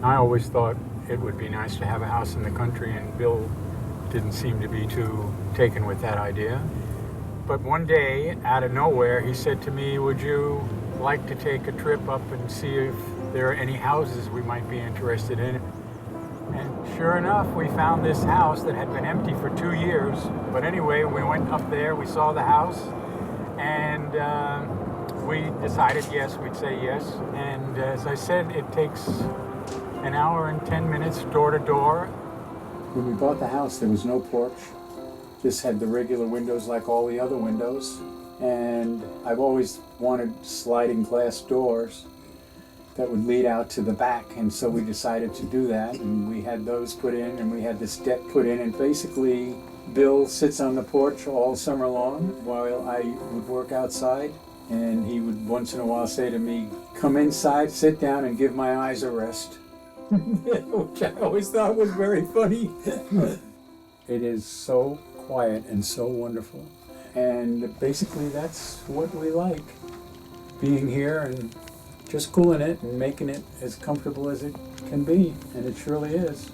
I always thought it would be nice to have a house in the country, and Bill didn't seem to be too taken with that idea. But one day, out of nowhere, he said to me, would you like to take a trip up and see if there are any houses we might be interested in? And sure enough, we found this house that had been empty for 2 years. But anyway, we went up there, we saw the house, and we decided, yes, we'd say yes. And as I said, it takes an hour and 10 minutes door to door. When we bought the house, there was no porch. This had the regular windows like all the other windows. And I've always wanted sliding glass doors that would lead out to the back. And so we decided to do that. And we had those put in, and we had this deck put in. And basically, Bill sits on the porch all summer long while I would work outside. And he would once in a while say to me, come inside, sit down, and give my eyes a rest. Which I always thought was very funny. It is so quiet and so wonderful. And basically that's what we like. Being here and just cooling it and making it as comfortable as it can be. And it surely is.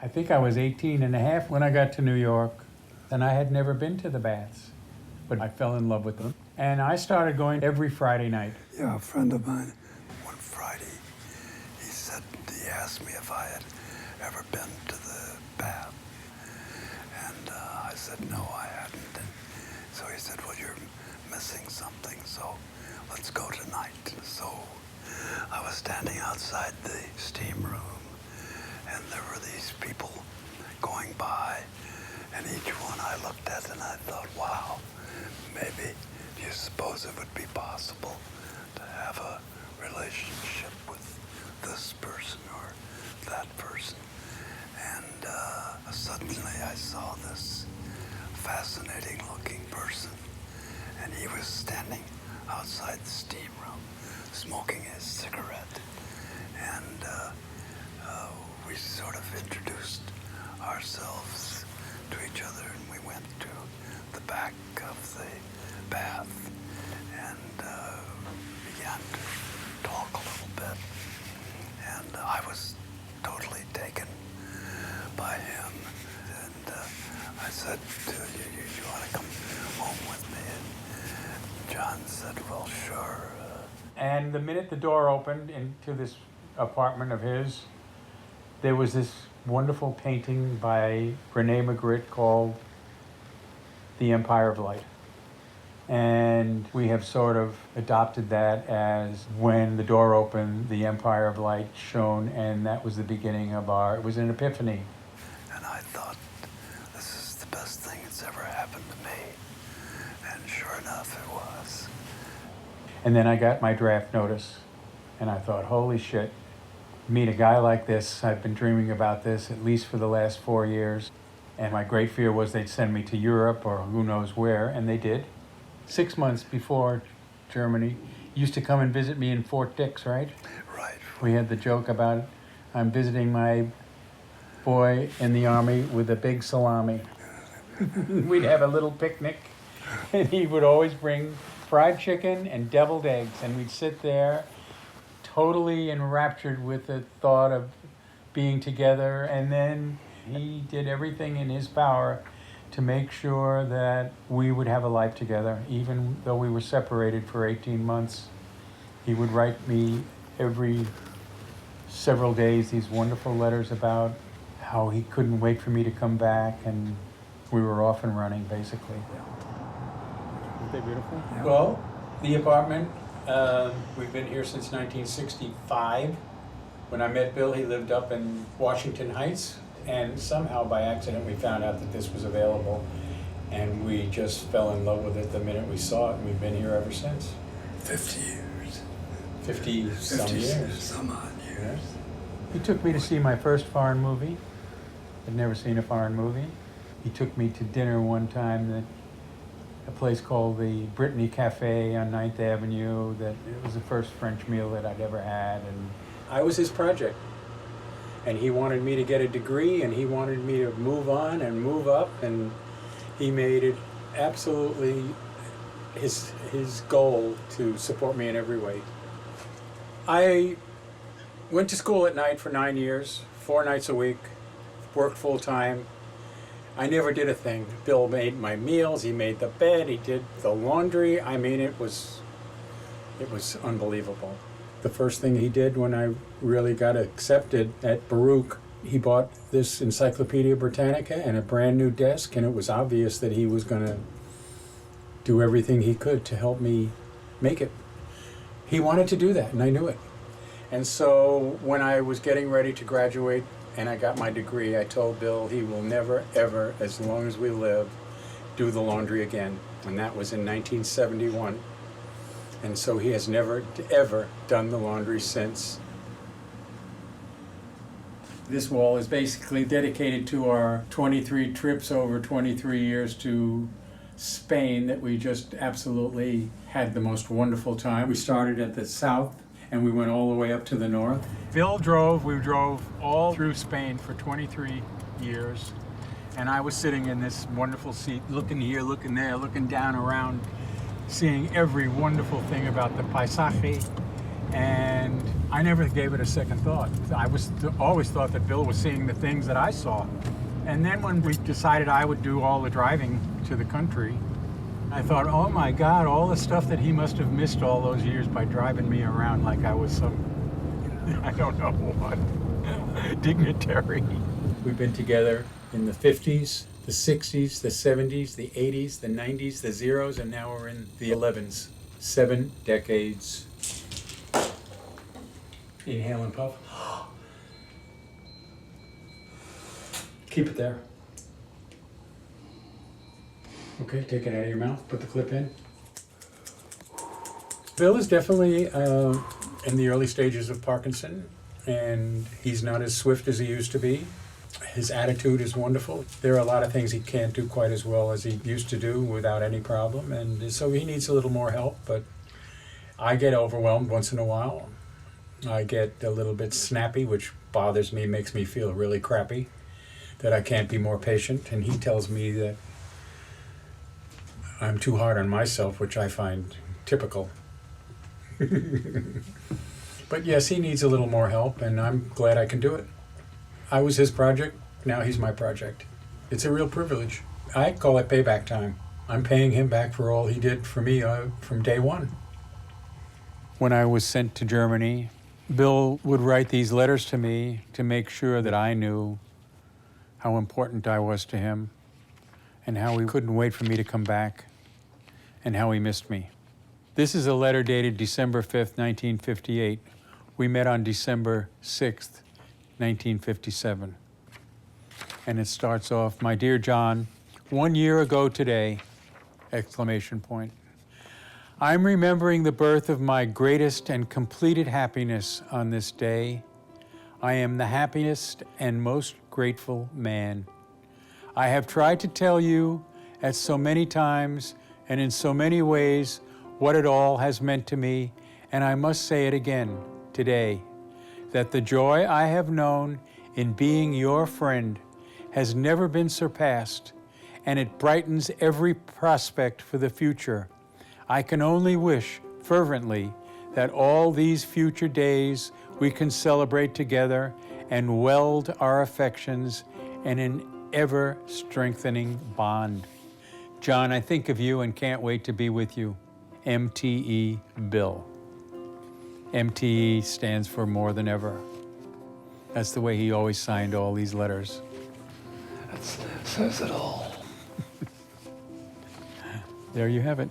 I think I was 18 and a half when I got to New York, and I had never been to the baths, but I fell in love with them. And I started going every Friday night. Yeah, a friend of mine, one Friday, he asked me if I had ever been to the bath. And I said, no, I hadn't. And so he said, well, you're missing something, so let's go tonight. So I was standing outside the steam room, and there were these people going by, and each one I looked at and I thought, wow, maybe do you suppose it would be possible to have a relationship with this person or that person? And suddenly I saw this fascinating looking person, and he was standing outside the steam room smoking his cigarette. And we sort of introduced ourselves to each other, and we went to the back of the bath and began to talk a little bit. And I was totally taken by him. And I said, you want to come home with me? And John said, well, sure. And the minute the door opened into this apartment of his, there was this wonderful painting by René Magritte called The Empire of Light. And we have sort of adopted that as when the door opened, the Empire of Light shone, and that was the beginning of it was an epiphany. And I thought, this is the best thing that's ever happened to me. And sure enough, it was. And then I got my draft notice, and I thought, holy shit. Meet a guy like this. I've been dreaming about this at least for the last 4 years. And my great fear was they'd send me to Europe or who knows where, and they did. 6 months before Germany, used to come and visit me in Fort Dix, right? Right. We had the joke about I'm visiting my boy in the army with a big salami. We'd have a little picnic, and he would always bring fried chicken and deviled eggs, and we'd sit there totally enraptured with the thought of being together. And then he did everything in his power to make sure that we would have a life together, even though we were separated for 18 months. He would write me every several days these wonderful letters about how he couldn't wait for me to come back, and we were off and running, basically. Aren't they beautiful? Yeah. Well, the apartment, we've been here since 1965. When I met Bill, he lived up in Washington Heights, and somehow by accident we found out that this was available, and we just fell in love with it the minute we saw it, and we've been here ever since. 50 years. 50 some years. Some odd years. He took me to see my first foreign movie. I'd never seen a foreign movie. He took me to dinner one time at a place called the Brittany Cafe on 9th Avenue. That it was the first French meal that I'd ever had, and I was his project. And he wanted me to get a degree, and he wanted me to move on and move up, and he made it absolutely his goal to support me in every way. I went to school at night for 9 years, 4 nights a week, worked full time. I never did a thing. Bill made my meals, he made the bed, he did the laundry. I mean, it was unbelievable. The first thing he did when I really got accepted at Baruch, he bought this Encyclopedia Britannica and a brand new desk, and it was obvious that he was going to do everything he could to help me make it. He wanted to do that, and I knew it. And so when I was getting ready to graduate and I got my degree, I told Bill he will never, ever, as long as we live, do the laundry again. And that was in 1971. And so he has never, ever done the laundry since. This wall is basically dedicated to our 23 trips over 23 years to Spain that we just absolutely had the most wonderful time. We started at the south and we went all the way up to the north. We drove all through Spain for 23 years. And I was sitting in this wonderful seat, looking here, looking there, looking down around, seeing every wonderful thing about the paisaje, and I never gave it a second thought. I always thought that Bill was seeing the things that I saw. And then when we decided I would do all the driving to the country, I thought, oh my God, all the stuff that he must have missed all those years by driving me around like I was some, I don't know what, dignitary. We've been together in the 50s, the 60s, the 70s, the 80s, the 90s, the zeros, and now we're in the 11s. 7 decades. Inhale and puff. Keep it there. Okay, take it out of your mouth, put the clip in. Bill is definitely in the early stages of Parkinson, and he's not as swift as he used to be. His attitude is wonderful. There are a lot of things he can't do quite as well as he used to do without any problem, and so he needs a little more help, but I get overwhelmed once in a while. I get a little bit snappy, which bothers me, makes me feel really crappy, that I can't be more patient, and he tells me that I'm too hard on myself, which I find typical. But yes, he needs a little more help, and I'm glad I can do it. I was his project, now he's my project. It's a real privilege. I call it payback time. I'm paying him back for all he did for me from day one. When I was sent to Germany, Bill would write these letters to me to make sure that I knew how important I was to him and how he couldn't wait for me to come back and how he missed me. This is a letter dated December 5th, 1958. We met on December 6th, 1957. And it starts off, "My dear John, 1 year ago today, ! I'm remembering the birth of my greatest and completed happiness on this day. I am the happiest and most grateful man. I have tried to tell you at so many times and in so many ways what it all has meant to me, and I must say it again today, that the joy I have known in being your friend has never been surpassed, and it brightens every prospect for the future. I can only wish fervently that all these future days we can celebrate together and weld our affections in an ever-strengthening bond. John, I think of you and can't wait to be with you. MTE Bill." MTE stands for more than ever. That's the way he always signed all these letters. That says it all. There you have it.